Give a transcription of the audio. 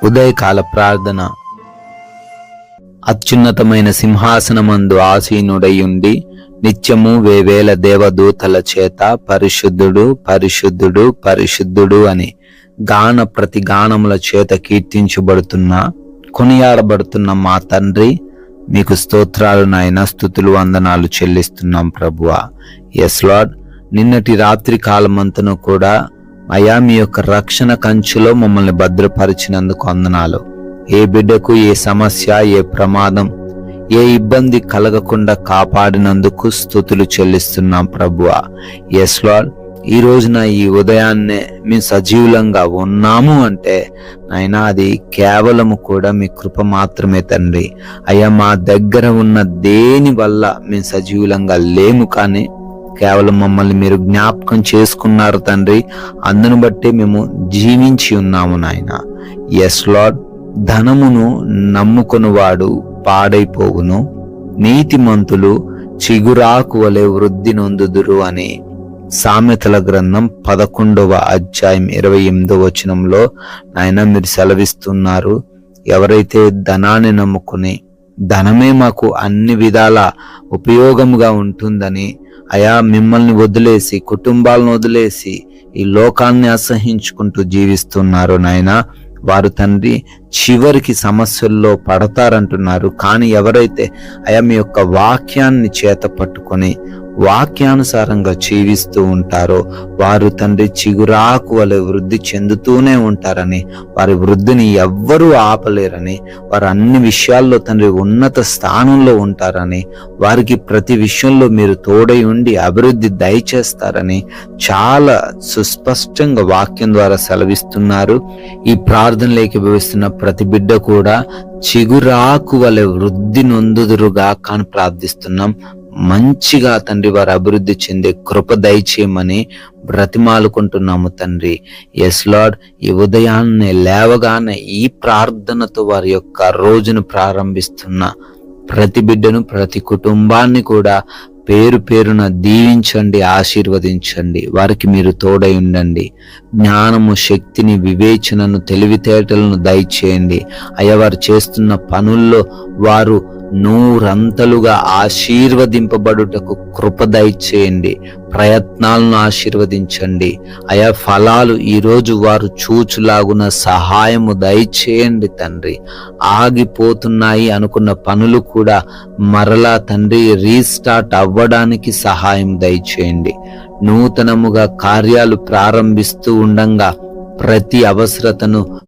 ఉదయకాల ప్రార్థన. అత్యున్నతమైన సింహాసనమందు ఆసీనుడయుండి నిత్యము వేవేల దేవదూతల చేత పరిశుద్ధుడు పరిశుద్ధుడు పరిశుద్ధుడు అని గాన ప్రతి గానముల చేత కీర్తించబడుతున్న కొనియాడబడుతున్న మా తండ్రి, మీకు స్తోత్రాలు నాయన, స్తుతులు వందనాలు చెల్లిస్తున్నాం ప్రభువా. ఎస్ లార్డ్, నిన్నటి రాత్రి కాలమంతను కూడా అయా మీ యొక్క రక్షణ కంచులో మమ్మల్ని భద్రపరిచినందుకు వందనాలు. ఏ బిడ్డకు ఏ సమస్య, ఏ ప్రమాదం, ఏ ఇబ్బంది కలగకుండా కాపాడినందుకు స్తుతులు చెల్లిస్తున్నాం ప్రభువా. ఎస్ లార్డ్, ఈ రోజున ఈ ఉదయాన్నే మేము సజీవులంగా ఉన్నాము అంటే నాయనా అది కేవలము కూడా మీ కృప మాత్రమే తండ్రి. అయ్యా, మా దగ్గర ఉన్న దేని వల్ల మేము సజీవులంగా లేము, కానీ కేవలం మమ్మల్ని మీరు జ్ఞాపకం చేసుకున్నారు తండ్రి. అందును బట్టి మేము జీవించి ఉన్నాము నాయన. ఎస్ లార్డ్, ధనమును నమ్ముకొనువాడు పాడైపోవును, నీతిమంతులు చిగురాకు వలె వృద్ధి నొందుదురు అని సామెతల గ్రంథం 11వ అధ్యాయం 28వ వచనంలో నాయన మీరు సెలవిస్తున్నారు. ఎవరైతే ధనాన్ని నమ్ముకుని ధనమే మాకు అన్ని విధాల ఉపయోగముగా ఉంటుందని అయా మిమ్మల్ని వదిలేసి, కుటుంబాలను వదిలేసి ఈ లోకాన్ని అసహించుకుంటూ జీవిస్తున్నారు నాయన, వారు తండ్రి చివరికి సమస్యల్లో పడతారంటున్నారు. కానీ ఎవరైతే అయా మీ యొక్క వాక్యాన్ని చేత పట్టుకొని వాక్యానుసారంగా జీవిస్తూ ఉంటారో వారు తండ్రి చిగురాకు వలె వృద్ధి చెందుతూనే ఉంటారని, వారి వృద్ధిని ఎవ్వరూ ఆపలేరని, వారు అన్ని విషయాల్లో తండ్రి ఉన్నత స్థానంలో ఉంటారని, వారికి ప్రతి విషయంలో మీరు తోడై ఉండి అభివృద్ధి దయచేస్తారని చాలా సుస్పష్టంగా వాక్యం ద్వారా సెలవిస్తున్నారు. ఈ ప్రార్థనలోకి భవిస్తున్న ప్రతి బిడ్డ కూడా చిగురాకు వలె వృద్ధి నొందుదురుగా కానీ ప్రార్థిస్తున్నాం. మంచిగా తండ్రి వారు అభివృద్ధి చెందే కృప దయచేయమని బ్రతిమాలుకుంటున్నాము తండ్రి. ఎస్ లార్డ్, ఈ ఉదయాన్నే లేవగానే ఈ ప్రార్థనతో వారి యొక్క రోజును ప్రారంభిస్తున్న ప్రతి బిడ్డను, ప్రతి కుటుంబాన్ని కూడా పేరు పేరున దీవించండి, ఆశీర్వదించండి. వారికి మీరు తోడై ఉండండి. జ్ఞానము, శక్తిని, వివేచనను, తెలివితేటలను దయచేయండి. అయ్యా, వారు చేస్తున్న పనుల్లో వారు నూరంతలుగా ఆశీర్వదింపబడుటకు కృప దయచేయండి. ప్రయత్నాలను ఆశీర్వదించండి. అయా, ఫలాలు ఈరోజు వారు చూచులాగున సహాయము దయచేయండి తండ్రి. ఆగిపోతున్నాయి అనుకున్న పనులు కూడా మరలా తండ్రి రీస్టార్ట్ అవ్వడానికి సహాయం దయచేయండి. నూతనముగా కార్యాలు ప్రారంభిస్తూ ఉండంగా ప్రతి అవసరతను